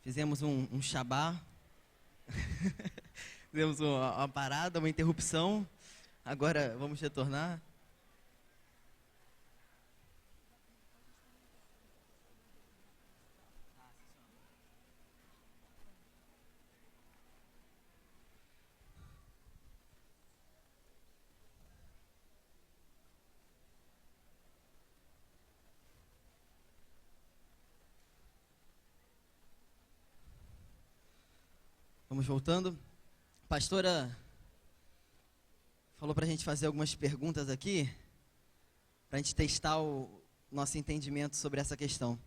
Fizemos um Shabá, fizemos uma parada, uma interrupção, agora vamos retornar. Vamos voltando. A pastora falou para a gente fazer algumas perguntas aqui, para a gente testar o nosso entendimento sobre essa questão.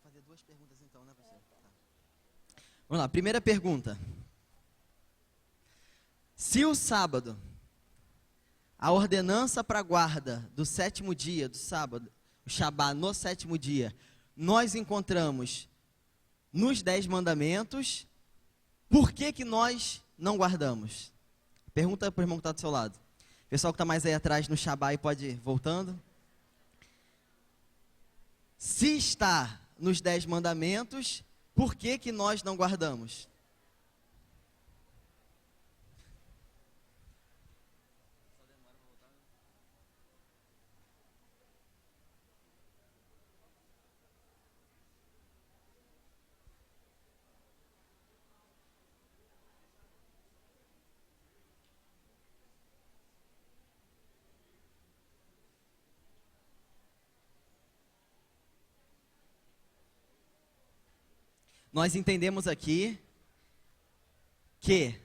Fazer duas perguntas então, né, pastor? Tá. Vamos lá, primeira pergunta. Se o sábado, a ordenança para a guarda do sétimo dia, do sábado, o Shabá no sétimo dia, nós encontramos nos 10 mandamentos, por que nós não guardamos? Pergunta para o irmão que está do seu lado. Pessoal que está mais aí atrás no Shabá e pode ir voltando. Se está nos 10 mandamentos, por que nós não guardamos? Nós entendemos aqui que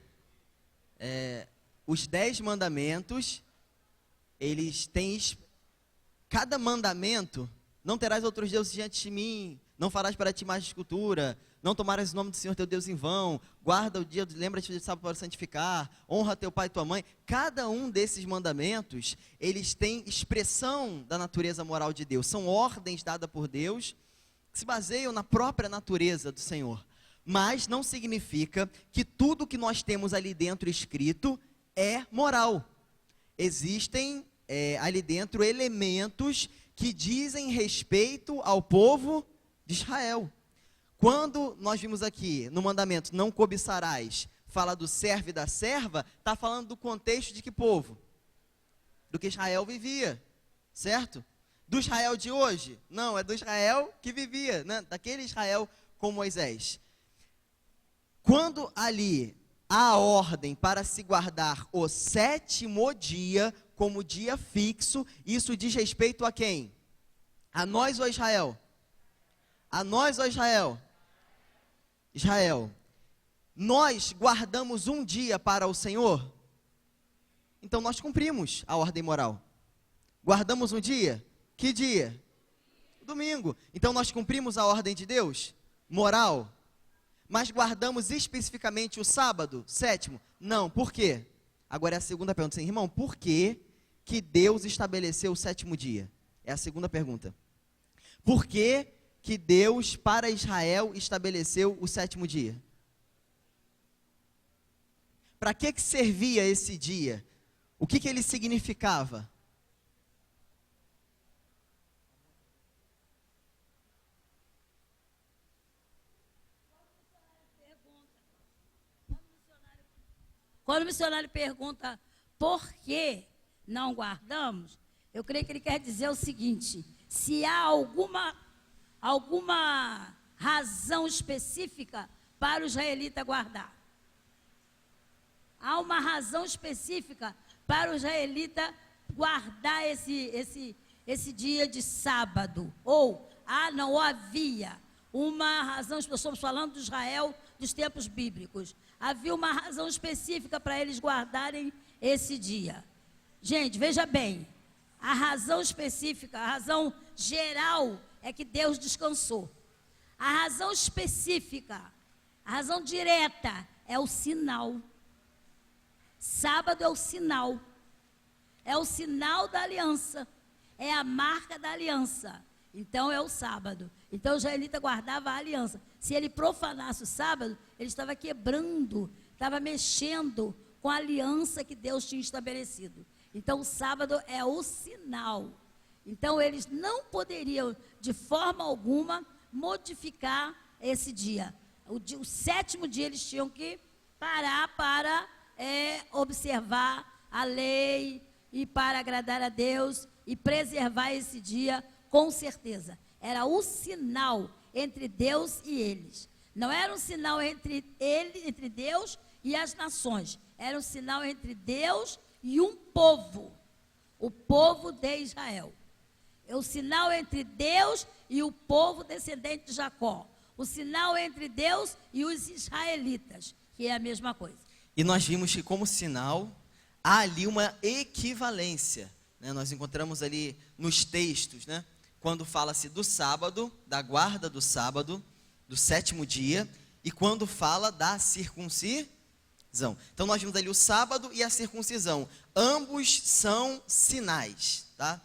os 10 mandamentos, eles têm, cada mandamento, não terás outros deuses diante de mim, não farás para ti mais escultura, não tomarás o nome do Senhor teu Deus em vão, guarda o dia, lembra-te do sábado para santificar, honra teu pai e tua mãe. Cada um desses mandamentos, eles têm expressão da natureza moral de Deus, são ordens dadas por Deus, que se baseiam na própria natureza do Senhor, mas não significa que tudo que nós temos ali dentro escrito é moral. Existem ali dentro elementos que dizem respeito ao povo de Israel. Quando nós vimos aqui no mandamento, não cobiçarás, fala do servo e da serva, está falando do contexto de que povo? Do que Israel vivia, certo? Do Israel de hoje? Não, é do Israel que vivia, né? Daquele Israel com Moisés. Quando ali há a ordem para se guardar o sétimo dia como dia fixo, isso diz respeito a quem? A nós ou a Israel? A nós ou a Israel? Israel. Nós guardamos um dia para o Senhor? Então nós cumprimos a ordem moral. Guardamos um dia? Que dia? Domingo. Então nós cumprimos a ordem de Deus? Moral. Mas guardamos especificamente o sábado, sétimo? Não. Por quê? Agora é a segunda pergunta. Sim, irmão, por que Deus estabeleceu o sétimo dia? É a segunda pergunta. Por que Deus para Israel estabeleceu o sétimo dia? Para que servia esse dia? O que ele significava? Quando o missionário pergunta por que não guardamos, eu creio que ele quer dizer o seguinte: se há alguma razão específica para o israelita guardar. Há uma razão específica para o israelita guardar esse dia de sábado. Ou não havia uma razão, estamos falando de Israel dos tempos bíblicos. Havia uma razão específica para eles guardarem esse dia. Gente, veja bem, A razão específica, a razão geral é que Deus descansou. A razão específica, a razão direta é o sinal. Sábado é o sinal. É o sinal da aliança. É a marca da aliança. Então é o sábado. Então o israelita guardava a aliança. Se ele profanasse o sábado, ele estava quebrando, estava mexendo com a aliança que Deus tinha estabelecido. Então o sábado é o sinal. Então eles não poderiam, de forma alguma, modificar esse dia. O 7º dia eles tinham que parar para observar a lei e para agradar a Deus e preservar esse dia com certeza. Era o sinal entre Deus e eles. Não era um sinal entre Deus e as nações. Era um sinal entre Deus e um povo. O povo de Israel. É o sinal entre Deus e o povo descendente de Jacó. O sinal entre Deus e os israelitas, que é a mesma coisa. E nós vimos que como sinal, há ali uma equivalência, né? Nós encontramos ali nos textos, né? Quando fala-se do sábado, da guarda do sábado, do 7º dia, e quando fala da circuncisão. Então nós vimos ali o sábado e a circuncisão. Ambos são sinais, tá?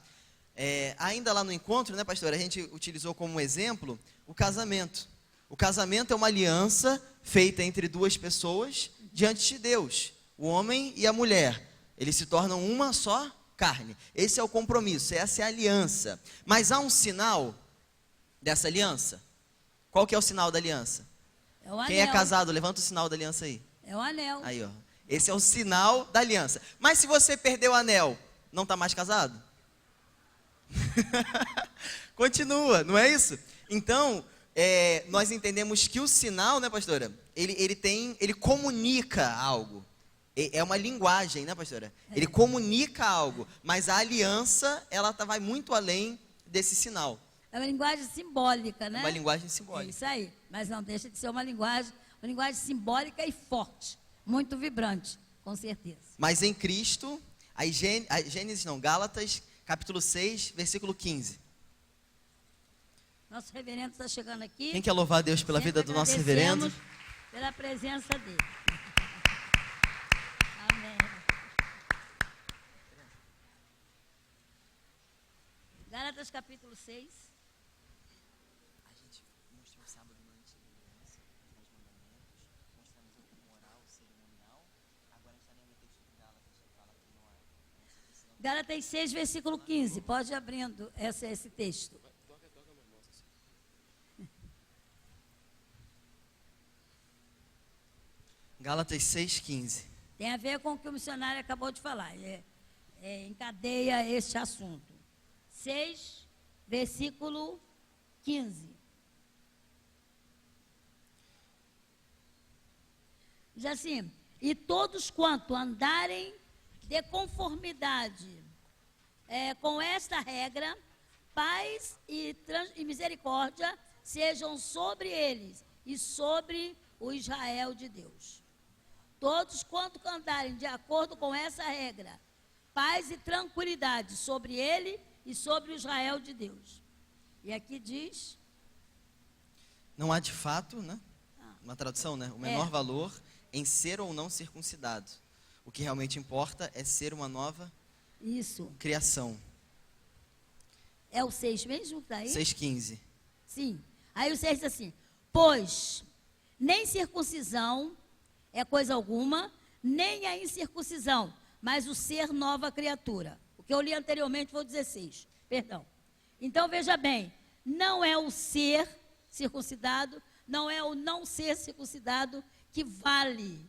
Ainda lá no encontro, né, pastor, a gente utilizou como exemplo o casamento. O casamento é uma aliança feita entre duas pessoas diante de Deus, o homem e a mulher. Eles se tornam uma só carne. Esse é o compromisso, essa é a aliança. Mas há um sinal dessa aliança. Qual que é o sinal da aliança? É o anel. Quem é casado, levanta o sinal da aliança aí. É o anel. Aí, ó. Esse é o sinal da aliança. Mas se você perdeu o anel, não está mais casado? Continua, não é isso? Então, nós entendemos que o sinal, né, pastora? Ele comunica algo. É uma linguagem, né, pastora? Ele comunica algo, mas a aliança, ela vai muito além desse sinal. É uma linguagem simbólica, né? Uma linguagem simbólica. É isso aí. Mas não deixa de ser uma linguagem simbólica e forte. Muito vibrante, com certeza. Mas em Cristo, Gálatas, capítulo 6, versículo 15. Nosso reverendo está chegando aqui. Quem quer louvar a Deus pela vida do nosso reverendo? Pela presença dele. Amém. Gálatas capítulo 6. A gente mostrou sábado na antiga aliança, os 10 mandamentos, mostramos o moral, o cerimonial. Agora a gente está lendo o texto de Gálatas, que fala que não há. Gálatas 6, versículo 15. Pode ir abrindo esse texto. Gálatas 6,15. Tem a ver com o que o missionário acabou de falar. Encadeia este assunto. 6, versículo 15. Diz assim: e todos quanto andarem de conformidade com esta regra, paz e misericórdia sejam sobre eles e sobre o Israel de Deus. Todos quanto andarem de acordo com essa regra, paz e tranquilidade sobre ele e sobre o Israel de Deus. E aqui diz... Não há de fato, né? Uma tradução, né? O menor valor em ser ou não circuncidado. O que realmente importa é ser uma nova criação. É o 6 mesmo que está aí? 6,15. Sim. Aí o 6 diz assim: pois nem circuncisão é coisa alguma, nem a incircuncisão, mas o ser nova criatura. O que eu li anteriormente foi o 16, perdão. Então veja bem, não é o ser circuncidado, não é o não ser circuncidado que vale.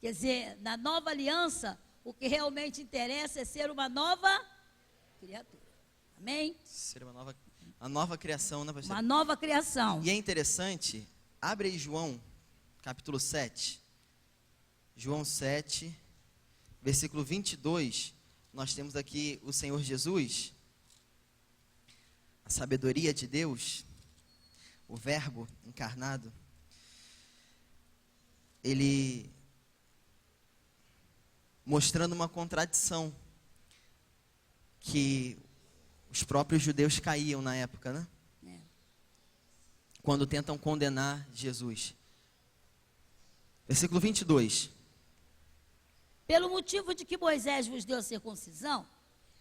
Quer dizer, na nova aliança, o que realmente interessa é ser uma nova criatura. Amém? Ser uma nova criação, né, pastor? Uma nova criação. E é interessante, abre aí João, capítulo 7. João 7, versículo 22. Nós temos aqui o Senhor Jesus, a sabedoria de Deus, o Verbo encarnado. Ele mostrando uma contradição que os próprios judeus caíam na época, né? Quando tentam condenar Jesus. Versículo 22. Pelo motivo de que Moisés vos deu a circuncisão,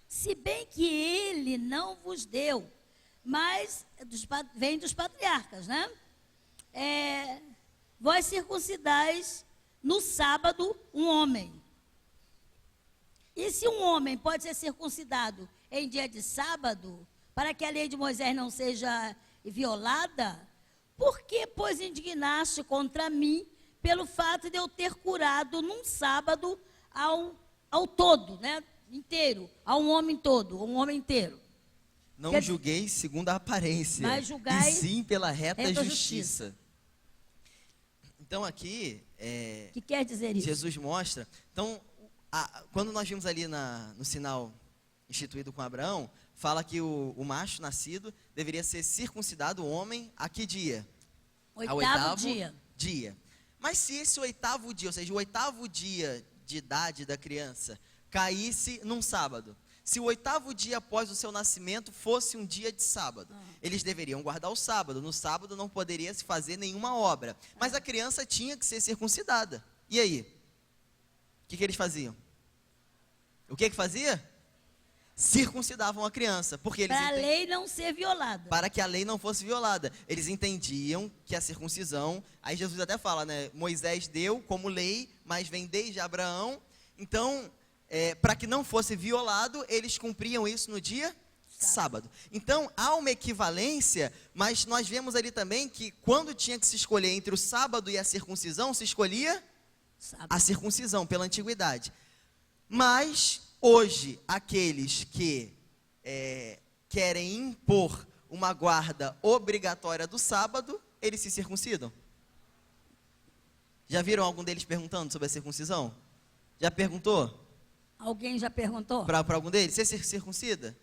se bem que ele não vos deu, mas vem dos patriarcas, né? Vós circuncidais no sábado um homem. E se um homem pode ser circuncidado em dia de sábado, para que a lei de Moisés não seja violada, por que, pois, indignaste contra mim pelo fato de eu ter curado num sábado ao todo, né? Inteiro, a um homem todo, um homem inteiro? Não julgueis segundo a aparência, mas julgai e sim pela reta justiça. justiça. Então aqui, que quer dizer isso? Jesus mostra. Então, quando nós vimos ali no sinal instituído com Abraão, fala que o macho nascido deveria ser circuncidado, o homem, a que dia? Ao oitavo dia. Mas se esse oitavo dia, ou seja, o oitavo dia de idade da criança, caísse num sábado, se o oitavo dia após o seu nascimento fosse um dia de sábado, eles deveriam guardar o sábado. No sábado não poderia se fazer nenhuma obra, mas a criança tinha que ser circuncidada. E aí? O que eles faziam? O que fazia? Circuncidavam a criança, porque eles para a lei não ser violada. Para que a lei não fosse violada. Eles entendiam que a circuncisão, aí Jesus até fala, né? Moisés deu como lei, mas vem desde Abraão. Então, para que não fosse violado, eles cumpriam isso no dia sábado. Então, há uma equivalência, mas nós vemos ali também que quando tinha que se escolher entre o sábado e a circuncisão, se escolhia a circuncisão pela antiguidade. Mas hoje, aqueles que querem impor uma guarda obrigatória do sábado, eles se circuncidam? Já viram algum deles perguntando sobre a circuncisão? Já perguntou? Alguém já perguntou? Para algum deles? Você se circuncida?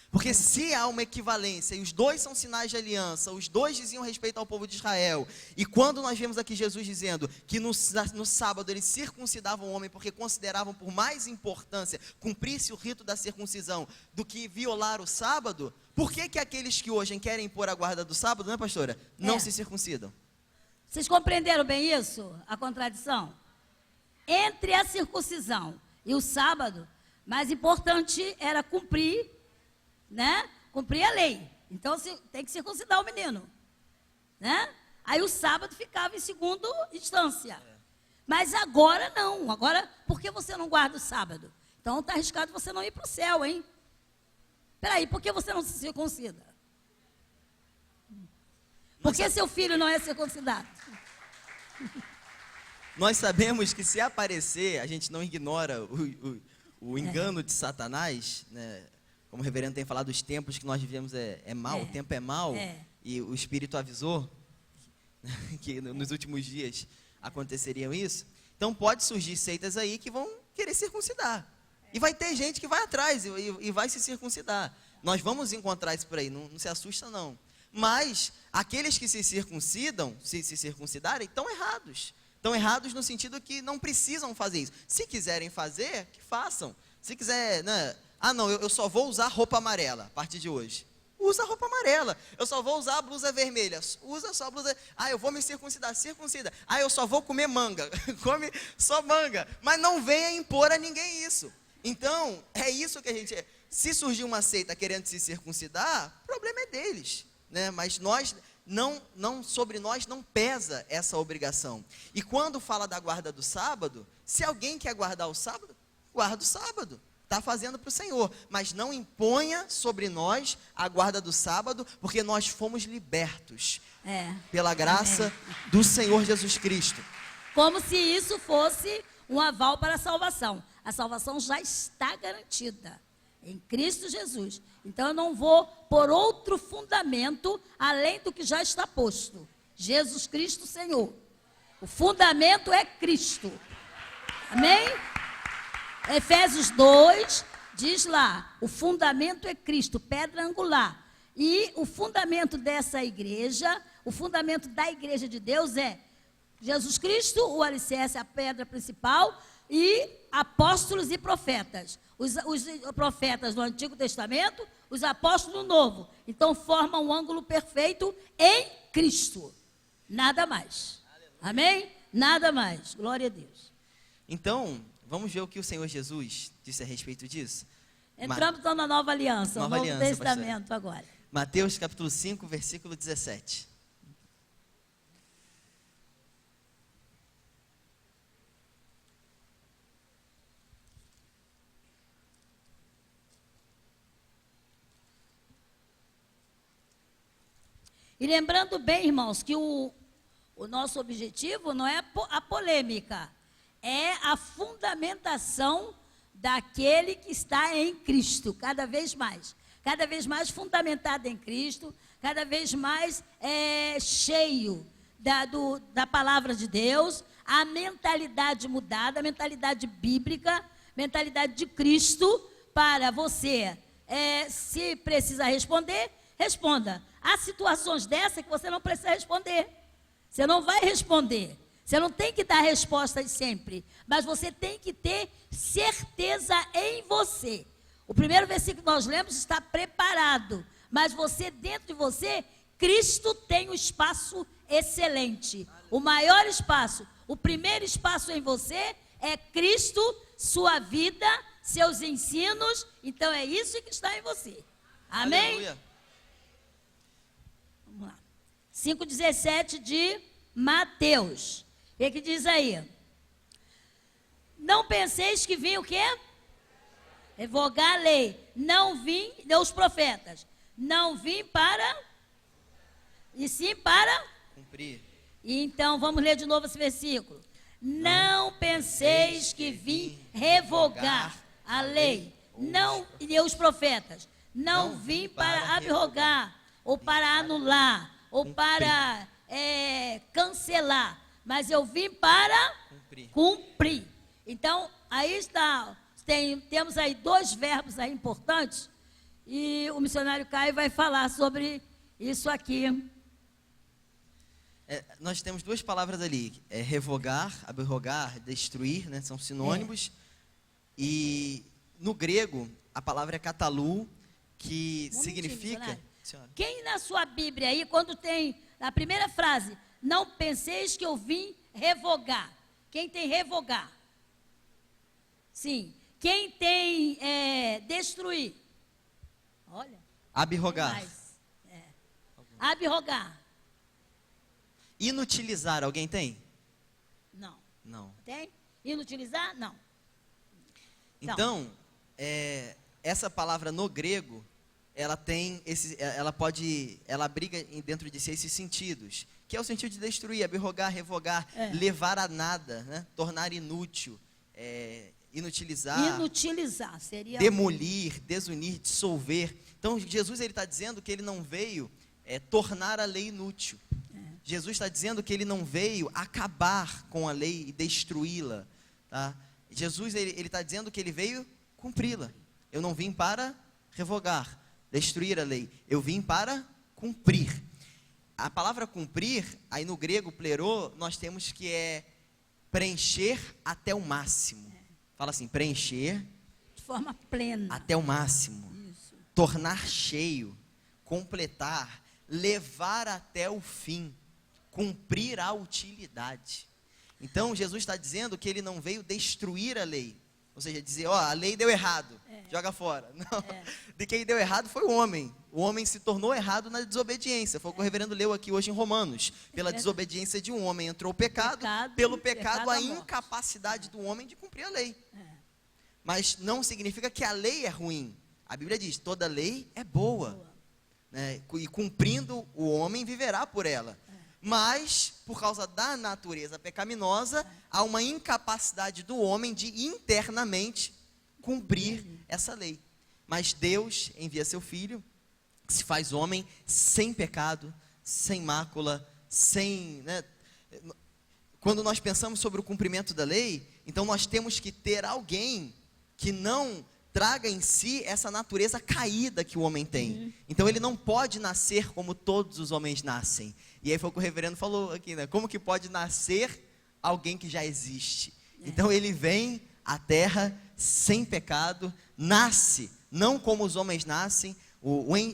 Porque se há uma equivalência, e os dois são sinais de aliança, os dois diziam respeito ao povo de Israel, e quando nós vemos aqui Jesus dizendo que no sábado eles circuncidavam o homem, porque consideravam por mais importância cumprir-se o rito da circuncisão do que violar o sábado, por que aqueles que hoje querem impor a guarda do sábado, né, pastora, não se circuncidam? Vocês compreenderam bem isso? A contradição? Entre a circuncisão e o sábado, mais importante era cumprir, né? Cumprir a lei. Então tem que circuncidar o menino, né? Aí o sábado ficava em segunda instância. Mas agora não. Agora, por que você não guarda o sábado? Então está arriscado você não ir para o céu, hein? Peraí, por que você não se circuncida? Por que seu filho não é circuncidado? Nós sabemos que se aparecer, a gente não ignora o engano de Satanás, né? Como o reverendo tem falado, os tempos que nós vivemos é mau, o tempo é mau, e o Espírito avisou que nos últimos dias aconteceriam isso. Então pode surgir seitas aí que vão querer circuncidar. E vai ter gente que vai atrás e vai se circuncidar. Nós vamos encontrar isso por aí, não se assusta não. Mas aqueles que se circuncidam, se circuncidarem, estão errados. Estão errados no sentido que não precisam fazer isso. Se quiserem fazer, que façam. Se quiser, né? Não, eu só vou usar roupa amarela a partir de hoje. Usa roupa amarela. Eu só vou usar a blusa vermelha. Usa só a blusa. Eu vou me circuncidar. Circuncida. Eu só vou comer manga. Come só manga. Mas não venha impor a ninguém isso. Então, é isso que a gente... Se surgir uma seita querendo se circuncidar, o problema é deles, né? Mas sobre nós não pesa essa obrigação. E quando fala da guarda do sábado, se alguém quer guardar o sábado, guarda o sábado. Está fazendo para o Senhor, mas não imponha sobre nós a guarda do sábado, porque nós fomos libertos pela graça do Senhor Jesus Cristo. Como se isso fosse um aval para a salvação. A salvação já está garantida em Cristo Jesus. Então eu não vou por outro fundamento além do que já está posto. Jesus Cristo Senhor. O fundamento é Cristo. Amém? Efésios 2 diz lá, o fundamento é Cristo, pedra angular. E o fundamento dessa igreja, o fundamento da igreja de Deus é Jesus Cristo, o alicerce, a pedra principal, e apóstolos e profetas. Os profetas do Antigo Testamento, os apóstolos do Novo. Então formam um ângulo perfeito em Cristo. Nada mais. Amém? Nada mais. Glória a Deus. Então, vamos ver o que o Senhor Jesus disse a respeito disso? Entramos então na Nova Aliança, Nova o Novo Aliança, Testamento agora. Mateus capítulo 5, versículo 17. E lembrando bem, irmãos, que o nosso objetivo não é a polêmica, é a fundamentação daquele que está em Cristo, cada vez mais fundamentado em Cristo, cada vez mais cheio da palavra de Deus, a mentalidade mudada, a mentalidade bíblica, mentalidade de Cristo, para você, se precisa responder, responda. Há situações dessas que você não precisa responder. Você não vai responder. Você não tem que dar respostas sempre. Mas você tem que ter certeza em você. O primeiro versículo que nós lemos está preparado. Mas você, dentro de você, Cristo tem um espaço excelente. O maior espaço. O primeiro espaço em você é Cristo, sua vida, seus ensinos. Então é isso que está em você. Amém? Aleluia. 5,17 de Mateus. O que diz aí? Não penseis que vim o quê? Revogar a lei. Não vim, os profetas. Não vim para, e sim para cumprir. E então, vamos ler de novo esse versículo. Não penseis que vim revogar a lei. Não, e os profetas. Não vim para abrogar, ou para anular, ou para cancelar, mas eu vim para cumprir. Então, aí está, temos aí dois verbos aí importantes, e o missionário Caio vai falar sobre isso aqui. Nós temos duas palavras ali, revogar, abrogar, destruir, né, são sinônimos, e no grego, a palavra é catalu, que significa... Quem na sua Bíblia aí, quando tem a primeira frase, não penseis que eu vim revogar. Quem tem revogar? Sim. Quem tem destruir? Olha. Abrogar. Abrogar. Inutilizar, alguém tem? Não. Não. Tem? Inutilizar? Não. Então, essa palavra no grego, ela tem ela abriga dentro de si esses sentidos, que é o sentido de destruir, abrogar, revogar, levar a nada, né? Tornar inútil, inutilizar. Inutilizar seria demolir, desunir, dissolver. Então Jesus ele está dizendo que ele não veio tornar a lei inútil. Jesus está dizendo que ele não veio acabar com a lei e destruí-la, tá? Jesus ele está dizendo que ele veio cumpri-la. Eu não vim para revogar, destruir a lei. Eu vim para cumprir. A palavra cumprir, aí no grego plerô, nós temos que preencher até o máximo. Fala assim, preencher de forma plena. Até o máximo. Isso. Tornar cheio, completar, levar até o fim, cumprir a utilidade. Então Jesus está dizendo que ele não veio destruir a lei. Ou seja, dizer, a lei deu errado, joga fora. Não, de quem deu errado foi o homem. O homem se tornou errado na desobediência. Foi o que o reverendo leu aqui hoje em Romanos. Pela desobediência de um homem entrou o pecado, pelo pecado a incapacidade do homem de cumprir a lei. Mas não significa que a lei é ruim. A Bíblia diz, toda lei é boa. Né? E cumprindo, o homem viverá por ela. Mas, por causa da natureza pecaminosa, há uma incapacidade do homem de internamente cumprir essa lei. Mas Deus envia seu Filho, que se faz homem, sem pecado, sem mácula, sem... Né? Quando nós pensamos sobre o cumprimento da lei, então nós temos que ter alguém que não traga em si essa natureza caída que o homem tem. Então ele não pode nascer como todos os homens nascem. E aí foi o que o reverendo falou aqui, né? Como que pode nascer alguém que já existe? Então ele vem à terra sem pecado, nasce, não como os homens nascem,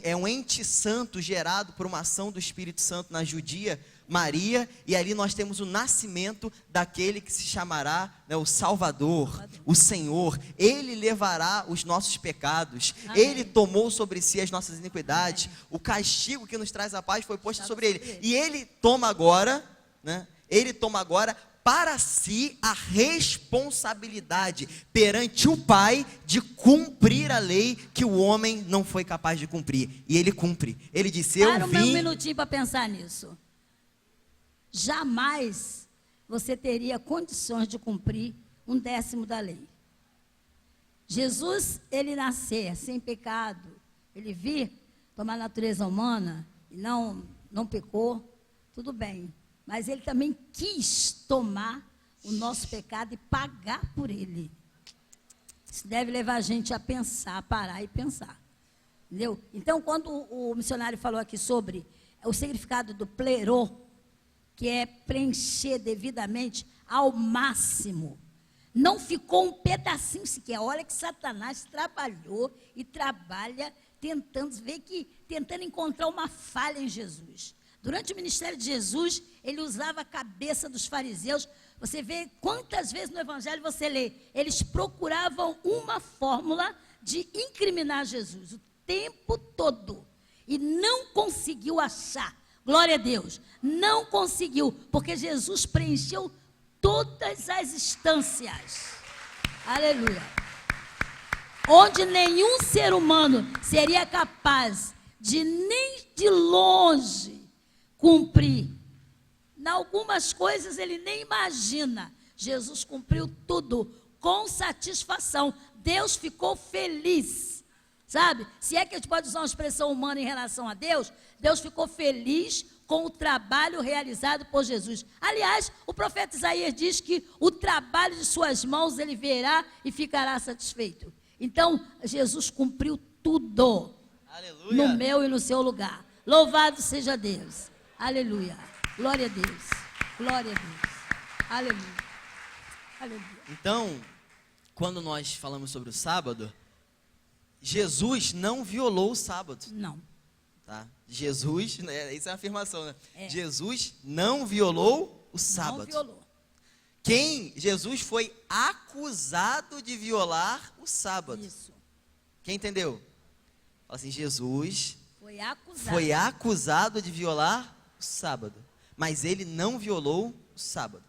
é um ente santo gerado por uma ação do Espírito Santo na judia Maria, e ali nós temos o nascimento daquele que se chamará, né, o Salvador, o Senhor. Ele levará os nossos pecados. Amém. Ele tomou sobre si as nossas iniquidades. Amém. O castigo que nos traz a paz foi posto sobre ele. E ele toma agora, né, para si a responsabilidade perante o Pai de cumprir a lei que o homem não foi capaz de cumprir. E ele cumpre. Ele disse: Para um minutinho para pensar nisso. Jamais você teria condições de cumprir 1/10 da lei. Jesus, ele nascer sem pecado, ele vir tomar a natureza humana e não pecou, tudo bem. Mas ele também quis tomar o nosso pecado e pagar por ele. Isso deve levar a gente a pensar, a parar e pensar. Entendeu? Então, quando o missionário falou aqui sobre o significado do plerô, que é preencher devidamente ao máximo, não ficou um pedacinho sequer. Olha que Satanás trabalhou e trabalha tentando encontrar uma falha em Jesus. Durante o ministério de Jesus, ele usava a cabeça dos fariseus. Você vê quantas vezes no Evangelho você lê, eles procuravam uma fórmula de incriminar Jesus o tempo todo, e não conseguiu achar. Glória a Deus, não conseguiu, porque Jesus preencheu todas as instâncias. Aleluia. Onde nenhum ser humano seria capaz de nem de longe cumprir. Em algumas coisas ele nem imagina. Jesus cumpriu tudo com satisfação. Deus ficou feliz. Sabe? Se é que a gente pode usar uma expressão humana em relação a Deus, Deus ficou feliz com o trabalho realizado por Jesus. Aliás, o profeta Isaías diz que o trabalho de suas mãos ele verá e ficará satisfeito. Então, Jesus cumpriu tudo. Aleluia. No meu e no seu lugar. Louvado seja Deus. Aleluia. Glória a Deus. Glória a Deus. Aleluia. Aleluia. Então, quando nós falamos sobre o sábado, Jesus não violou o sábado. Não. Tá? Jesus, né, isso é uma afirmação, né? É. Jesus não violou o sábado. Não violou. Jesus foi acusado de violar o sábado. Isso. Quem entendeu? Fala assim, Jesus foi acusado de violar o sábado, mas ele não violou o sábado.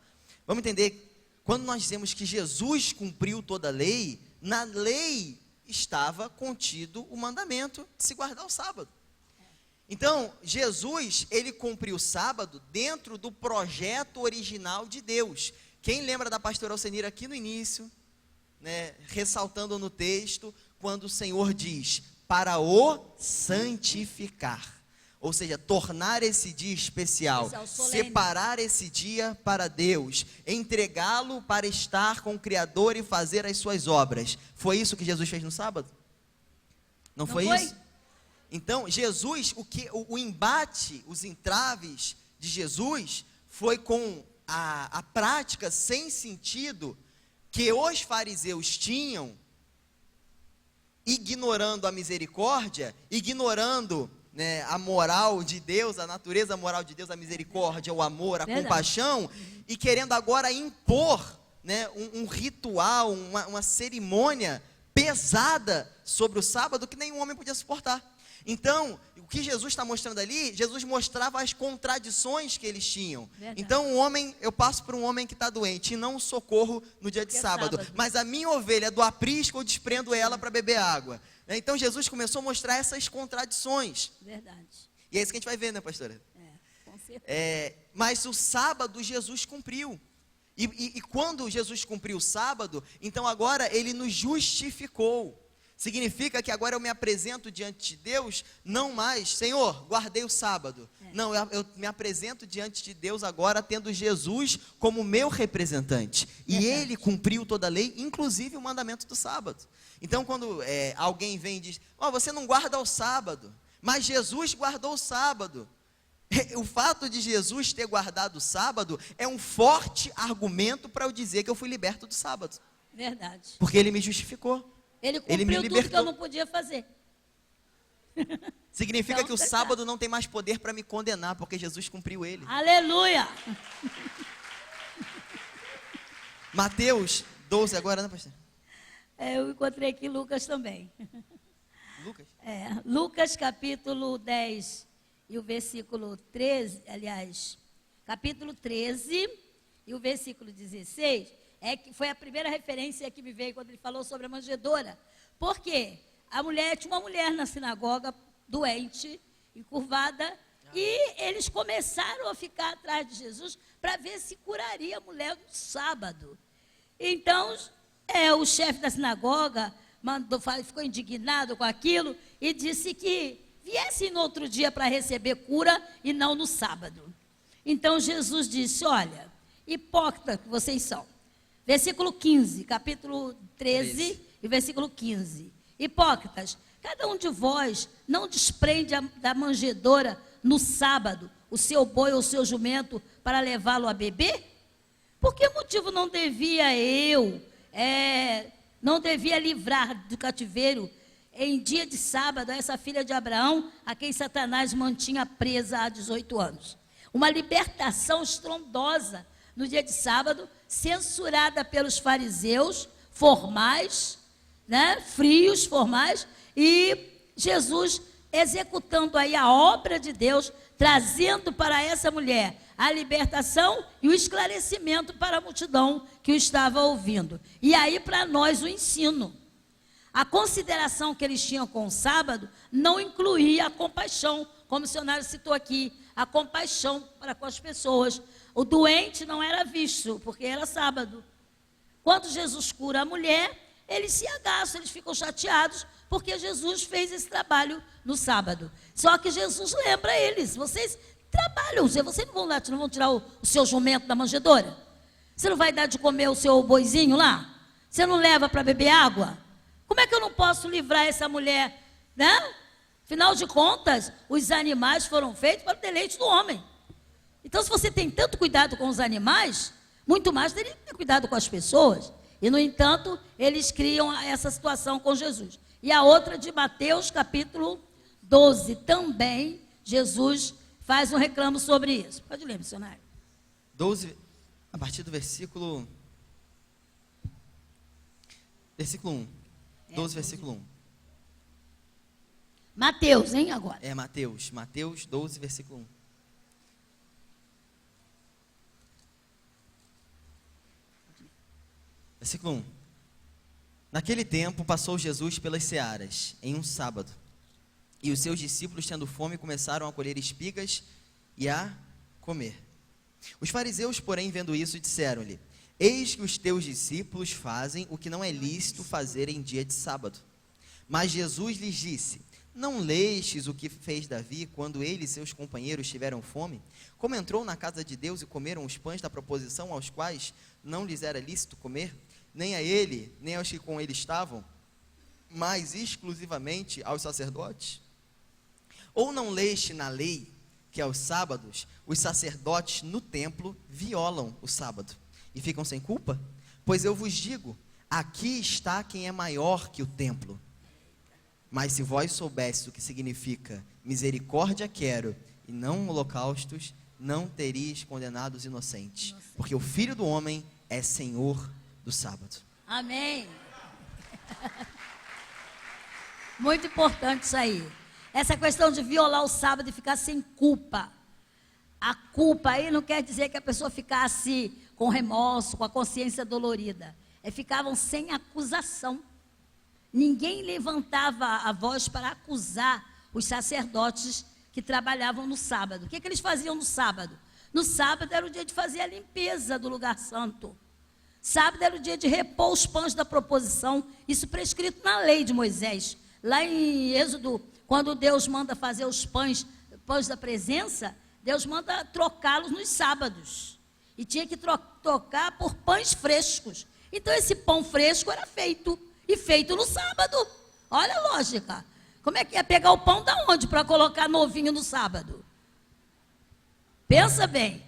Vamos entender, quando nós dizemos que Jesus cumpriu toda a lei, na lei estava contido o mandamento de se guardar o sábado. Então, Jesus, ele cumpriu o sábado dentro do projeto original de Deus. Quem lembra da pastora Alcenira aqui no início, né, ressaltando no texto, quando o Senhor diz, para o santificar. Ou seja, tornar esse dia especial, separar esse dia para Deus, entregá-lo para estar com o Criador e fazer as suas obras. Foi isso que Jesus fez no sábado? Não foi isso? Então, Jesus, o embate, os entraves de Jesus, foi com a prática sem sentido que os fariseus tinham, ignorando a misericórdia, ignorando, né, a moral de Deus, a natureza moral de Deus, a misericórdia, o amor, a compaixão, e querendo agora impor, né, um ritual, uma cerimônia pesada sobre o sábado que nenhum homem podia suportar. Então, o que Jesus está mostrando ali, Jesus mostrava as contradições que eles tinham. Verdade. Então, eu passo por um homem que está doente e não o socorro no dia de sábado, mas a minha ovelha do aprisco eu desprendo ela para beber água. Então Jesus começou a mostrar essas contradições. Verdade. E é isso que a gente vai ver, né, pastora? Com certeza. Mas o sábado Jesus cumpriu. E quando Jesus cumpriu o sábado, então agora ele nos justificou. Significa que agora eu me apresento diante de Deus, não mais, Senhor, guardei o sábado. Não, eu me apresento diante de Deus agora tendo Jesus como meu representante. E ele cumpriu toda a lei, inclusive o mandamento do sábado. Então quando alguém vem e diz, você não guarda o sábado, mas Jesus guardou o sábado. O fato de Jesus ter guardado o sábado é um forte argumento para eu dizer que eu fui liberto do sábado. Verdade. Porque ele me justificou. Ele Ele me cumpriu tudo que eu libertou. não podia fazer. Significa Então, que o tá sábado não tem mais poder para me condenar, porque Jesus cumpriu ele. Aleluia! Mateus 12 agora, né, pastor? Eu encontrei aqui Lucas também. Lucas? Lucas capítulo 10 e o versículo 13, aliás, capítulo 13 e o versículo 16, foi a primeira referência que me veio quando ele falou sobre a manjedoura. Por quê? Tinha uma mulher na sinagoga, doente, encurvada, e eles começaram a ficar atrás de Jesus para ver se curaria a mulher no sábado. Então, o chefe da sinagoga ficou indignado com aquilo e disse que viessem no outro dia para receber cura e não no sábado. Então Jesus disse: olha, hipócritas que vocês são. Versículo 15, capítulo 13 e versículo 15. Hipócritas, cada um de vós não desprende da manjedoura no sábado o seu boi ou o seu jumento para levá-lo a beber? Por que motivo não devia livrar do cativeiro em dia de sábado essa filha de Abraão, a quem Satanás mantinha presa há 18 anos? Uma libertação estrondosa no dia de sábado, censurada pelos fariseus formais, frios, formais, e Jesus executando aí a obra de Deus, trazendo para essa mulher a libertação e o esclarecimento para a multidão que o estava ouvindo. E aí para nós o ensino. A consideração que eles tinham com o sábado não incluía a compaixão, como o missionário citou aqui, a compaixão para com as pessoas. O doente não era visto, porque era sábado. Quando Jesus cura a mulher, eles se agaçam, eles ficam chateados, porque Jesus fez esse trabalho no sábado. Só que Jesus lembra eles: vocês trabalham, vocês não vão tirar o seu jumento da manjedoura? Você não vai dar de comer o seu boizinho lá? Você não leva para beber água? Como é que eu não posso livrar essa mulher, Afinal de contas, os animais foram feitos para o deleite do homem. Então, se você tem tanto cuidado com os animais, muito mais teria que ter cuidado com as pessoas. E, no entanto, eles criam essa situação com Jesus. E a outra de Mateus, capítulo 12, também, Jesus faz um reclamo sobre isso. Pode ler, missionário. 12, a partir do versículo 1. 12, versículo 1. Mateus, hein, agora? Mateus 12, versículo 1. Versículo 1. Naquele tempo passou Jesus pelas searas, em um sábado, e os seus discípulos, tendo fome, começaram a colher espigas e a comer. Os fariseus, porém, vendo isso, disseram-lhe: eis que os teus discípulos fazem o que não é lícito fazer em dia de sábado. Mas Jesus lhes disse: não lestes o que fez Davi quando ele e seus companheiros tiveram fome? Como entrou na casa de Deus e comeram os pães da proposição, aos quais não lhes era lícito comer, nem a ele, nem aos que com ele estavam, mas exclusivamente aos sacerdotes? Ou não leste na lei que aos sábados os sacerdotes no templo violam o sábado e ficam sem culpa? Pois eu vos digo, aqui está quem é maior que o templo. Mas se vós soubesses o que significa misericórdia quero e não holocaustos, não teríeis condenado os inocentes, porque o Filho do Homem é Senhor do sábado. Amém. Muito importante isso aí. Essa questão de violar o sábado e ficar sem culpa. A culpa aí não quer dizer que a pessoa ficasse com remorso, com a consciência dolorida. Ficavam sem acusação. Ninguém levantava a voz para acusar os sacerdotes que trabalhavam no sábado. O que eles faziam no sábado? No sábado era o dia de fazer a limpeza do lugar santo. Sábado era o dia de repor os pães da proposição, isso prescrito na lei de Moisés. Lá em Êxodo, quando Deus manda fazer os pães da presença, Deus manda trocá-los nos sábados. E tinha que trocar por pães frescos. Então esse pão fresco era feito no sábado. Olha a lógica. Como é que ia pegar o pão da onde para colocar novinho no sábado? Pensa bem.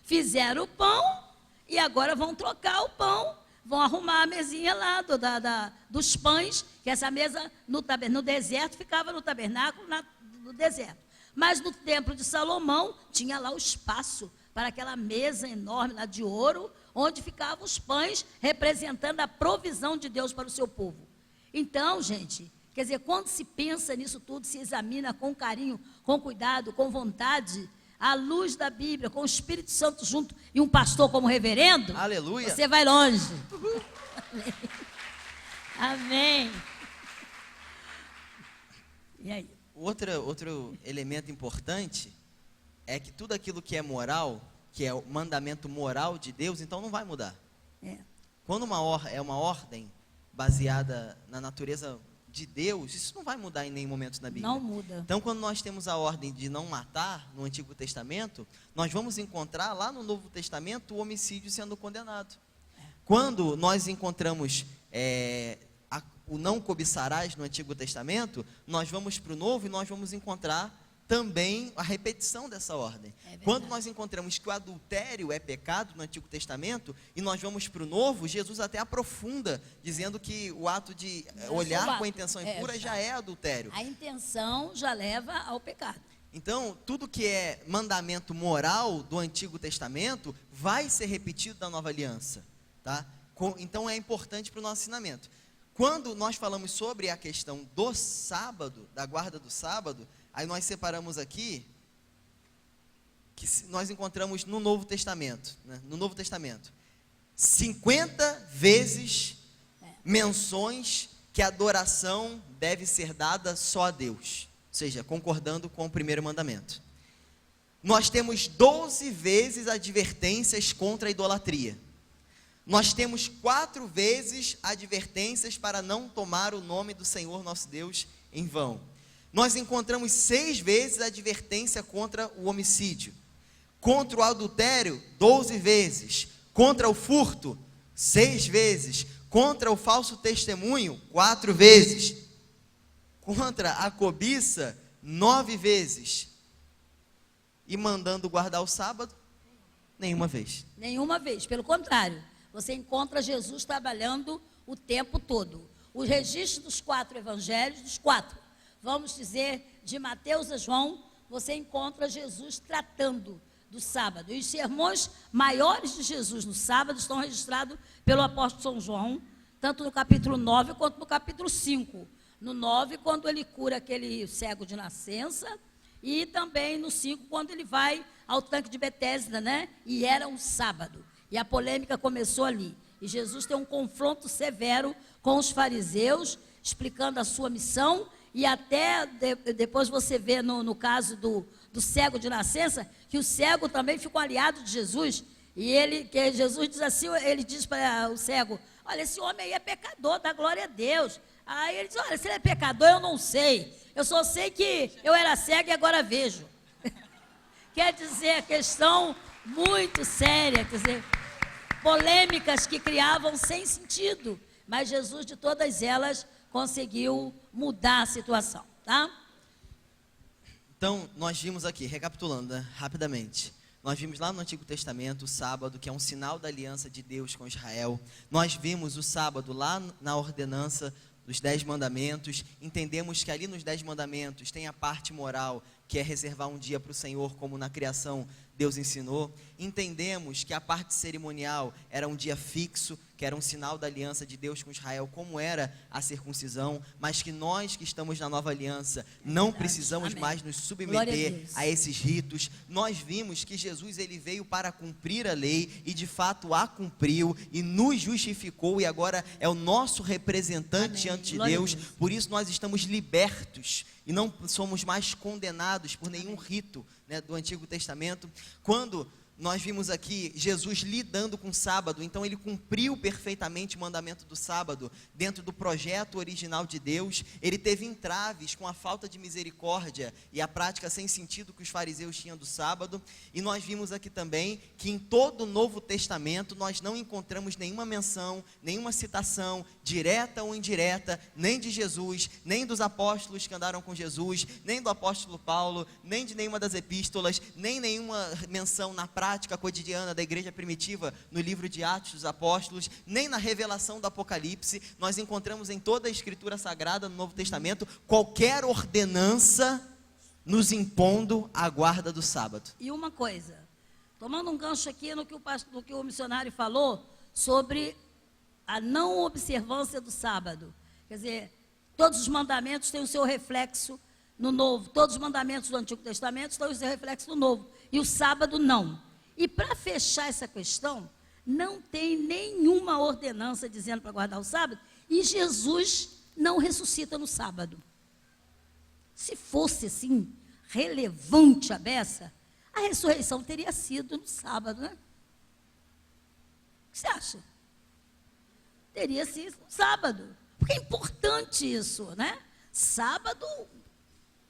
Fizeram o pão e agora vão trocar o pão, vão arrumar a mesinha lá dos pães, que essa mesa no deserto ficava no tabernáculo, no deserto. Mas no templo de Salomão tinha lá o espaço para aquela mesa enorme lá de ouro, onde ficavam os pães representando a provisão de Deus para o seu povo. Então, gente, quer dizer, quando se pensa nisso tudo, se examina com carinho, com cuidado, com vontade, à luz da Bíblia, com o Espírito Santo junto e um pastor como reverendo, Aleluia. Você vai longe. Amém. E aí? Outro elemento importante é que tudo aquilo que é moral, que é o mandamento moral de Deus, então não vai mudar. Quando é uma ordem baseada na natureza de Deus, isso não vai mudar em nenhum momento na Bíblia. Não muda. Então, quando nós temos a ordem de não matar no Antigo Testamento, nós vamos encontrar lá no Novo Testamento o homicídio sendo condenado. Quando nós encontramos o não cobiçarás no Antigo Testamento, nós vamos para o Novo e nós vamos encontrar também a repetição dessa ordem. Quando nós encontramos que o adultério é pecado no Antigo Testamento, e nós vamos para o Novo, Jesus até aprofunda, dizendo que o ato de olhar com a intenção impura já é adultério. A intenção já leva ao pecado. Então, tudo que é mandamento moral do Antigo Testamento vai ser repetido na Nova Aliança, tá? Então é importante para o nosso ensinamento. Quando nós falamos sobre a questão do sábado, da guarda do sábado, aí nós separamos aqui, que nós encontramos no Novo Testamento, né? No Novo Testamento, 50 vezes menções que a adoração deve ser dada só a Deus, ou seja, concordando com o primeiro mandamento. Nós temos 12 vezes advertências contra a idolatria. Nós temos 4 vezes advertências para não tomar o nome do Senhor nosso Deus em vão. Nós encontramos 6 vezes a advertência contra o homicídio. Contra o adultério, 12 vezes. Contra o furto, 6 vezes. Contra o falso testemunho, 4 vezes. Contra a cobiça, 9 vezes. E mandando guardar o sábado, nenhuma vez. Nenhuma vez, pelo contrário. Você encontra Jesus trabalhando o tempo todo. O registro dos 4 evangelhos, dos 4, vamos dizer, de Mateus a João, você encontra Jesus tratando do sábado. E os sermões maiores de Jesus no sábado estão registrados pelo apóstolo São João, tanto no capítulo 9 quanto no capítulo 5. No 9, quando ele cura aquele cego de nascença, e também no 5, quando ele vai ao tanque de Betesda, né? E era um sábado. E a polêmica começou ali. E Jesus tem um confronto severo com os fariseus, explicando a sua missão. E até depois você vê no caso do cego de nascença, que o cego também ficou aliado de Jesus. E que Jesus diz assim, ele diz para o cego, olha, esse homem aí é pecador, dá glória a Deus. Aí ele diz, olha, se ele é pecador, eu não sei. Eu só sei que eu era cego e agora vejo. Quer dizer, a questão muito séria, quer dizer, polêmicas que criavam sem sentido. Mas Jesus, de todas elas, conseguiu mudar a situação, tá? Então, nós vimos aqui, recapitulando, né, rapidamente. Nós vimos lá no Antigo Testamento o sábado, que é um sinal da aliança de Deus com Israel. Nós vimos o sábado lá na ordenança dos 10 mandamentos. Entendemos que ali nos 10 mandamentos tem a parte moral, que é reservar um dia para o Senhor, como na criação Deus ensinou. Entendemos que a parte cerimonial era um dia fixo, que era um sinal da aliança de Deus com Israel, como era a circuncisão, mas que nós que estamos na nova aliança não precisamos Amém. mais nos submeter a esses ritos. Nós vimos que Jesus ele veio para cumprir a lei e de fato a cumpriu e nos justificou e agora é o nosso representante Amém. ante de Glória a Deus. Deus. Por isso nós estamos libertos e não somos mais condenados por nenhum rito, né, do Antigo Testamento. Quando nós vimos aqui Jesus lidando com o sábado, então ele cumpriu perfeitamente o mandamento do sábado, dentro do projeto original de Deus. Ele teve entraves com a falta de misericórdia e a prática sem sentido que os fariseus tinham do sábado, e nós vimos aqui também que em todo o Novo Testamento nós não encontramos nenhuma menção, nenhuma citação, direta ou indireta, nem de Jesus, nem dos apóstolos que andaram com Jesus, nem do apóstolo Paulo, nem de nenhuma das epístolas, nem nenhuma menção na prática cotidiana da igreja primitiva, no livro de Atos dos Apóstolos, nem na revelação do Apocalipse. Nós encontramos em toda a Escritura Sagrada no Novo Testamento qualquer ordenança nos impondo a guarda do sábado. E uma coisa, tomando um gancho aqui no que o missionário falou sobre a não observância do sábado, quer dizer, todos os mandamentos têm o seu reflexo no Novo, todos os mandamentos do Antigo Testamento têm o seu reflexo no Novo, e o sábado não. E para fechar essa questão, não tem nenhuma ordenança dizendo para guardar o sábado, e Jesus não ressuscita no sábado. Se fosse assim, relevante a beça, a ressurreição teria sido no sábado, né? O que você acha? Teria sido no sábado, porque é importante isso, né? Sábado,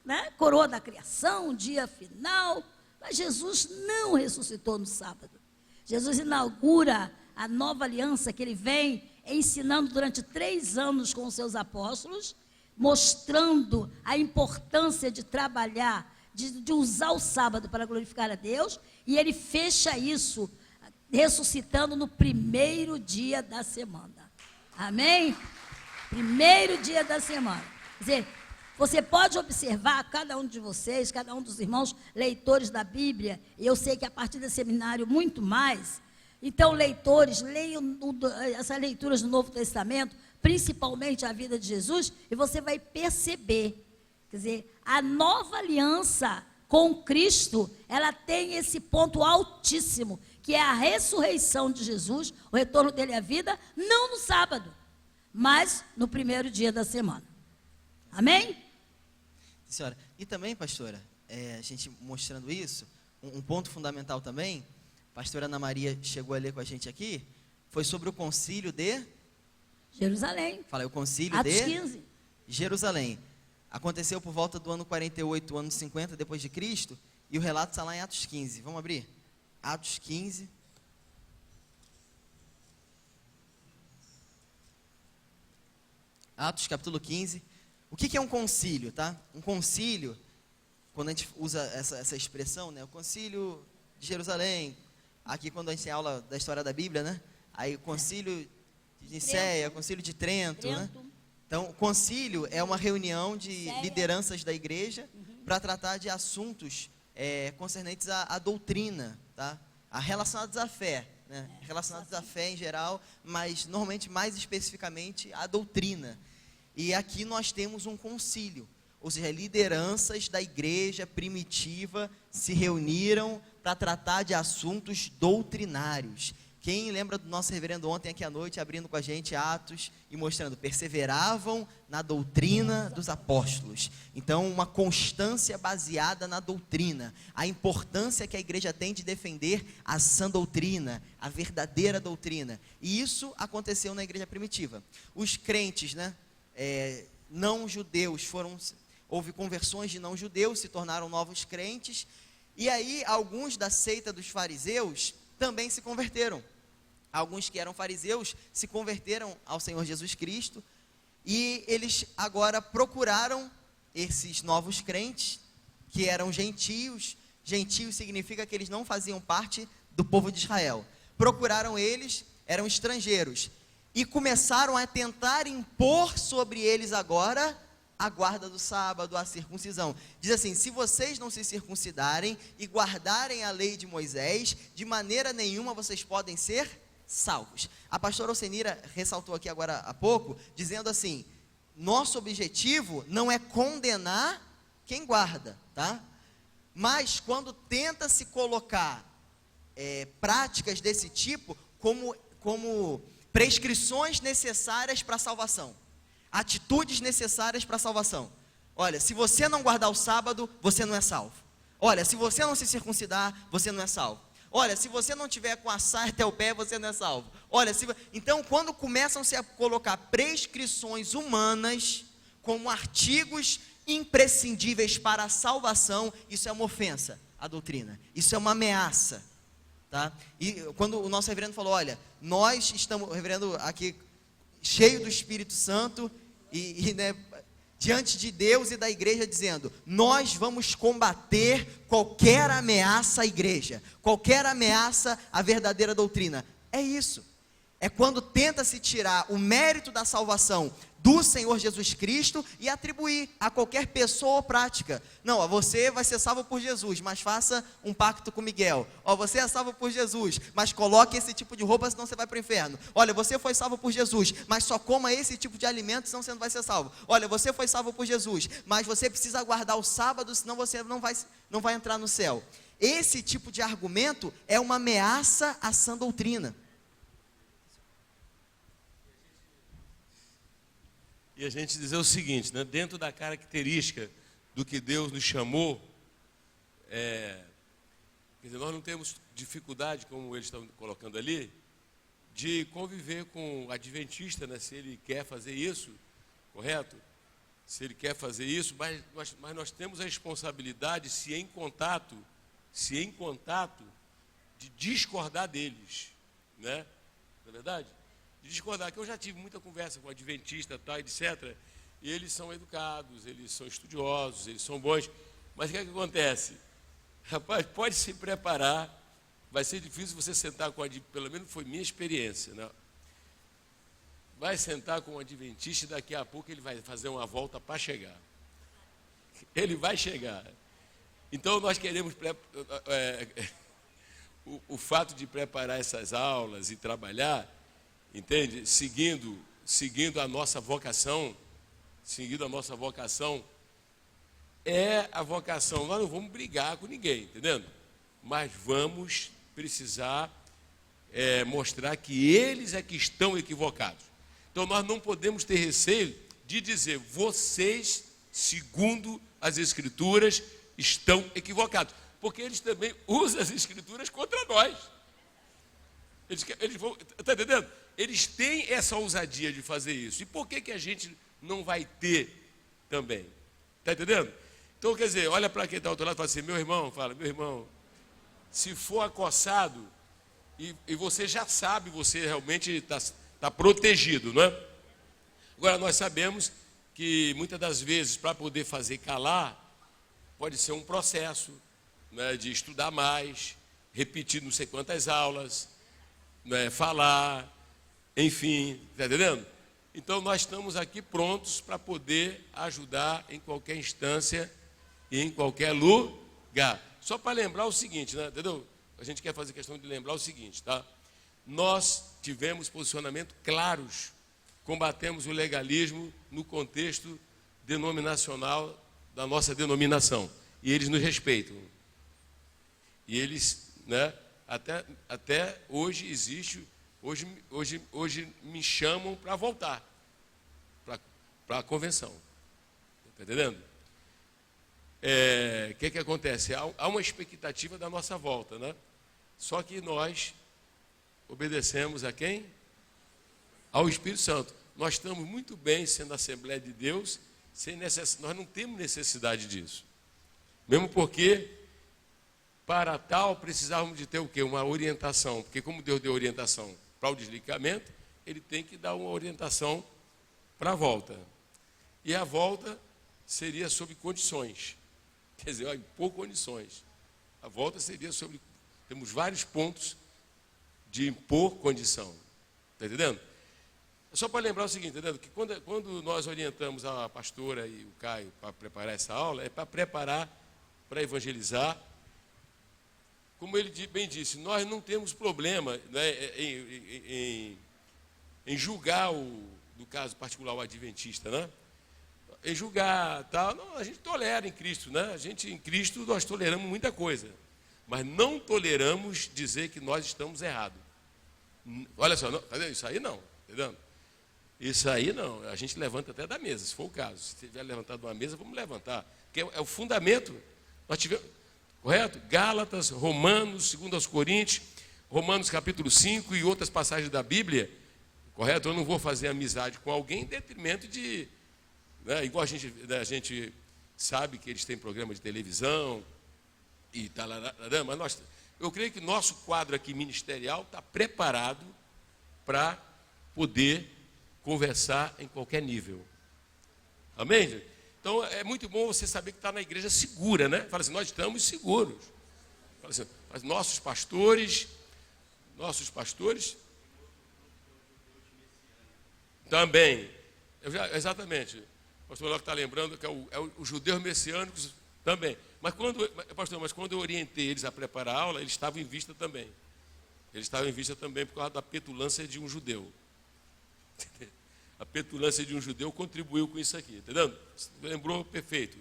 né? Coroa da criação, dia final, mas Jesus não ressuscitou no sábado. Jesus inaugura a nova aliança que ele vem ensinando durante 3 anos com os seus apóstolos, mostrando a importância de trabalhar, de usar o sábado para glorificar a Deus, e ele fecha isso ressuscitando no primeiro dia da semana. Amém? Primeiro dia da semana. Quer dizer, você pode observar, cada um de vocês, cada um dos irmãos leitores da Bíblia, e eu sei que a partir desse seminário muito mais. Então, leitores, leiam essas leituras do Novo Testamento, principalmente a vida de Jesus, e você vai perceber, quer dizer, a nova aliança com Cristo, ela tem esse ponto altíssimo, que é a ressurreição de Jesus, o retorno dele à vida, não no sábado, mas no primeiro dia da semana. Amém? Senhora, e também, pastora, a gente mostrando isso, um ponto fundamental também, a pastora Ana Maria chegou a ler com a gente aqui, foi sobre o concílio de Jerusalém. Fala, o concílio Atos de 15. Jerusalém. Aconteceu por volta do ano 48, ano 50 depois de Cristo, e o relato está lá em Atos 15. Vamos abrir? Atos 15. Atos capítulo 15. O que é um concílio, tá? Um concílio, quando a gente usa essa expressão, né? O concílio de Jerusalém, aqui quando a gente tem aula da história da Bíblia, né? Aí o concílio de Nicéia, o concílio de Trento, né? Então, o concílio é uma reunião de lideranças da igreja para tratar de assuntos concernentes à doutrina, tá? Relacionados à fé, né? Relacionados à fé em geral, mas normalmente mais especificamente à doutrina. E aqui nós temos um concílio, ou seja, lideranças da igreja primitiva se reuniram para tratar de assuntos doutrinários. Quem lembra do nosso reverendo ontem aqui à noite, abrindo com a gente Atos e mostrando, perseveravam na doutrina dos apóstolos. Então, uma constância baseada na doutrina, a importância que a igreja tem de defender a sã doutrina, a verdadeira doutrina. E isso aconteceu na igreja primitiva. Os crentes, né? Não judeus, houve conversões de não judeus, se tornaram novos crentes, e aí alguns da seita dos fariseus também se converteram. Alguns que eram fariseus se converteram ao Senhor Jesus Cristo, e eles agora procuraram esses novos crentes, que eram gentios. Gentios significa que eles não faziam parte do povo de Israel. Procuraram eles, eram estrangeiros, e começaram a tentar impor sobre eles agora a guarda do sábado, a circuncisão. Diz assim: se vocês não se circuncidarem e guardarem a lei de Moisés, de maneira nenhuma vocês podem ser salvos. A pastora Alcenira ressaltou aqui agora há pouco, dizendo assim: nosso objetivo não é condenar quem guarda, tá? Mas quando tenta se colocar práticas desse tipo como prescrições necessárias para a salvação, atitudes necessárias para a salvação. Olha, se você não guardar o sábado, você não é salvo. Olha, se você não se circuncidar, você não é salvo. Olha, se você não tiver com a saia até o pé, você não é salvo. Olha, então quando começam-se a colocar prescrições humanas como artigos imprescindíveis para a salvação, isso é uma ofensa à doutrina. Isso é uma ameaça, tá? E quando o nosso reverendo falou, olha, nós estamos, o reverendo aqui cheio do Espírito Santo né, diante de Deus e da igreja, dizendo, nós vamos combater qualquer ameaça à igreja, qualquer ameaça à verdadeira doutrina. É isso. É quando tenta-se tirar o mérito da salvação do Senhor Jesus Cristo e atribuir a qualquer pessoa ou prática. Não, ó, você vai ser salvo por Jesus, mas faça um pacto com Miguel. Ó, você é salvo por Jesus, mas coloque esse tipo de roupa, senão você vai para o inferno. Olha, você foi salvo por Jesus, mas só coma esse tipo de alimento, senão você não vai ser salvo. Olha, você foi salvo por Jesus, mas você precisa guardar o sábado, senão você não vai entrar no céu. Esse tipo de argumento é uma ameaça à sã doutrina. E a gente dizer o seguinte, né? Dentro da característica do que Deus nos chamou, quer dizer, nós não temos dificuldade, como eles estão colocando ali, de conviver com o adventista, né? Se ele quer fazer isso, correto? Se ele quer fazer isso, mas nós temos a responsabilidade, se em contato, de discordar deles, né? Não é verdade? De discordar, que eu já tive muita conversa com adventista, tal, etc. E eles são educados, eles são estudiosos, eles são bons. Mas o que é que acontece? Rapaz, pode se preparar, vai ser difícil você sentar com pelo menos foi minha experiência, né? Vai sentar com um adventista e daqui a pouco ele vai fazer uma volta para chegar. Ele vai chegar. Então nós queremos o fato de preparar essas aulas e trabalhar, entende? Seguindo a nossa vocação, é a vocação. Nós não vamos brigar com ninguém, entendendo? Mas vamos precisar mostrar que eles é que estão equivocados. Então nós não podemos ter receio de dizer, vocês, segundo as Escrituras, estão equivocados. Porque eles também usam as Escrituras contra nós. Eles vão, está entendendo? Eles têm essa ousadia de fazer isso. E por que a gente não vai ter também? Está entendendo? Então, quer dizer, olha para quem está ao outro lado e fala assim, meu irmão, se for acossado, e você já sabe, você realmente está protegido, não é? Agora, nós sabemos que muitas das vezes, para poder fazer calar, pode ser um processo, né, de estudar mais, repetir não sei quantas aulas, né, falar, enfim, está entendendo? Então nós estamos aqui prontos para poder ajudar em qualquer instância e em qualquer lugar. Só para lembrar o seguinte, né, entendeu? A gente quer fazer questão de lembrar o seguinte, tá? Nós tivemos posicionamentos claros, combatemos o legalismo no contexto denominacional da nossa denominação. E eles nos respeitam. E eles, né, até hoje existe... Hoje me chamam para voltar para a convenção. Está entendendo? O que acontece? Há uma expectativa da nossa volta, né? Só que nós obedecemos a quem? Ao Espírito Santo. Nós estamos muito bem sendo a Assembleia de Deus, nós não temos necessidade disso. Mesmo porque, para tal, precisávamos de ter o quê? Uma orientação. Porque como Deus deu orientação para o desligamento, ele tem que dar uma orientação para a volta. E a volta seria sob condições. Quer dizer, impor condições. A volta seria sobre... Temos vários pontos de impor condição. Está entendendo? Só para lembrar o seguinte, entendendo? Que quando nós orientamos a pastora e o Caio para preparar essa aula, é para preparar, para evangelizar. Como ele bem disse, nós não temos problema, né, em julgar, no caso particular, o adventista, né? Em julgar, tal. Não, a gente tolera em Cristo, né? Em Cristo, nós toleramos muita coisa. Mas não toleramos dizer que nós estamos errados. Olha só, isso aí não, entendeu? Isso aí não, a gente levanta até da mesa, se for o caso. Se tiver levantado uma mesa, vamos levantar. Porque é o fundamento. Nós tivemos... Correto? Gálatas, Romanos, 2 Coríntios, Romanos capítulo 5 e outras passagens da Bíblia. Correto? Eu não vou fazer amizade com alguém em detrimento de... Né, igual a gente sabe que eles têm programa de televisão e tal, mas eu creio que o nosso quadro aqui ministerial está preparado para poder conversar em qualquer nível. Amém, gente? Então, é muito bom você saber que está na igreja segura, né? Fala assim, nós estamos seguros. Fala assim, nossos pastores também. Exatamente. O pastor Ló está lembrando que é os judeus messiânicos também. Mas quando eu orientei eles a preparar a aula, eles estavam em vista também. Eles estavam em vista também por causa da petulância de um judeu. A petulância de um judeu contribuiu com isso aqui, entendeu? Lembrou perfeito.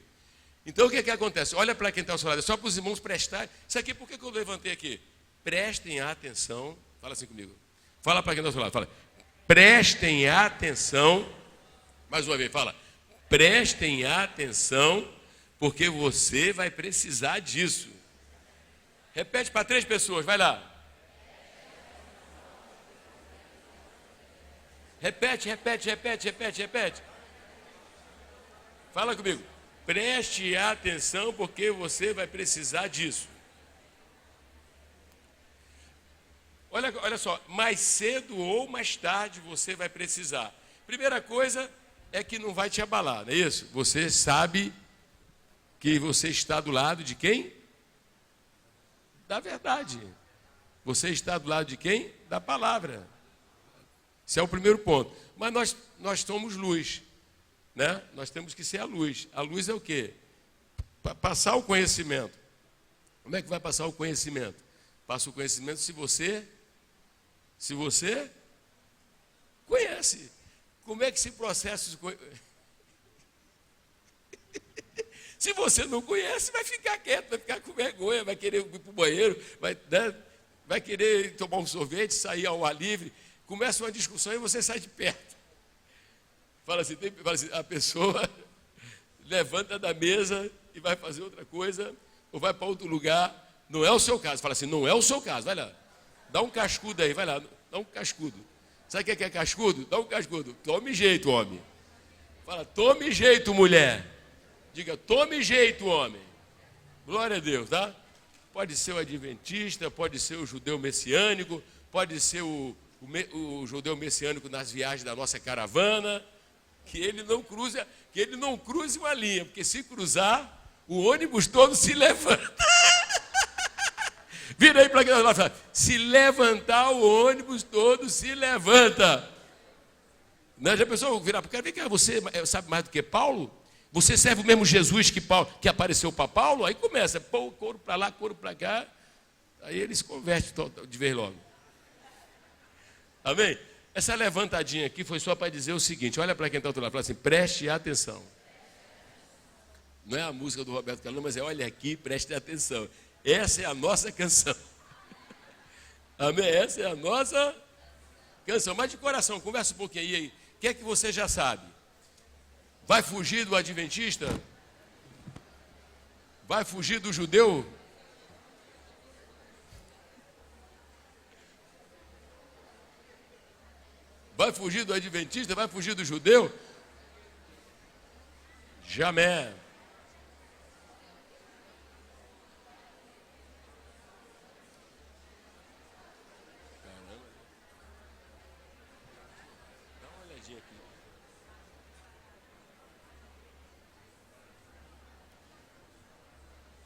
Então o que acontece? Olha para quem está ao seu lado, é só para os irmãos prestarem. Isso aqui, por que eu levantei aqui? Prestem atenção. Fala assim comigo. Fala para quem está ao seu lado. Fala. Prestem atenção. Mais uma vez, fala. Prestem atenção, porque você vai precisar disso. Repete para 3 pessoas, vai lá. Repete. Fala comigo. Preste atenção, porque você vai precisar disso. Olha só, mais cedo ou mais tarde você vai precisar. Primeira coisa é que não vai te abalar, não é isso? Você sabe que você está do lado de quem? Da verdade. Você está do lado de quem? Da palavra. Esse é o primeiro ponto. Mas nós somos luz, né? Nós temos que ser a luz. A luz é o quê? Passar o conhecimento. Como é que vai passar o conhecimento? Passa o conhecimento se você conhece. Como é que se processa? Se você não conhece, vai ficar quieto, vai ficar com vergonha, vai querer ir para o banheiro, vai querer tomar um sorvete, sair ao ar livre. Começa uma discussão e você sai de perto. Fala assim, a pessoa levanta da mesa e vai fazer outra coisa, ou vai para outro lugar. Não é o seu caso. Fala assim, não é o seu caso. Vai lá, dá um cascudo aí, vai lá, dá um cascudo. Sabe o que é cascudo? Dá um cascudo. Tome jeito, homem. Fala, tome jeito, mulher. Diga, tome jeito, homem. Glória a Deus, tá? Pode ser o adventista, pode ser o judeu messiânico, pode ser o judeu messiânico nas viagens da nossa caravana, que ele não cruze uma linha, porque se cruzar, o ônibus todo se levanta. Vira aí para quem vai falar, se levantar o ônibus todo se levanta. Não, já pensou, virar para o cara, vem cá, você sabe mais do que Paulo? Você serve o mesmo Jesus que apareceu para Paulo? Aí começa, pô, couro para lá, couro para cá, aí ele se converte de vez logo. Amém? Essa levantadinha aqui foi só para dizer o seguinte, olha para quem está ao outro lado, fala assim, preste atenção. Não é a música do Roberto Carlos, mas olha aqui, preste atenção. Essa é a nossa canção. Amém? Essa é a nossa canção. Mas de coração, conversa um pouquinho aí. O que é que você já sabe? Vai fugir do adventista? Vai fugir do judeu? Vai fugir do adventista? Vai fugir do judeu? Jamais.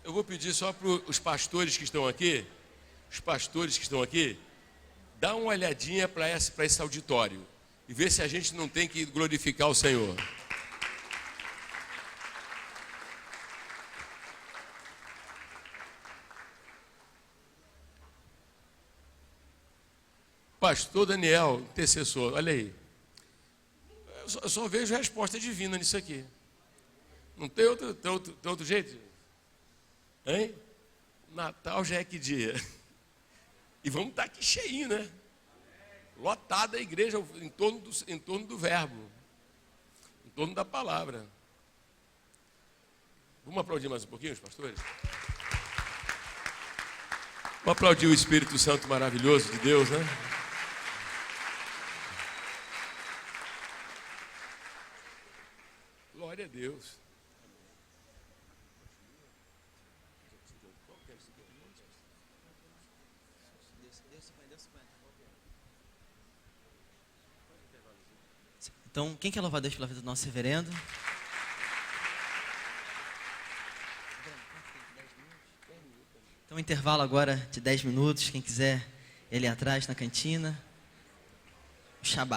Eu vou pedir só para os pastores que estão aqui, dá uma olhadinha para esse auditório e ver se a gente não tem que glorificar o Senhor. Pastor Daniel, intercessor, olha aí. Eu só vejo resposta divina nisso aqui. Não tem outro jeito? Hein? Natal já é que dia? E vamos estar aqui cheinho, né? Lotada a igreja em torno do verbo, em torno da palavra. Vamos aplaudir mais um pouquinho os pastores? Vamos aplaudir o Espírito Santo maravilhoso de Deus, né? Glória a Deus. Então, quem quer louvar a Deus pela vida do nosso reverendo? Então, intervalo agora de 10 minutos. Quem quiser, ele atrás na cantina. O Shabá.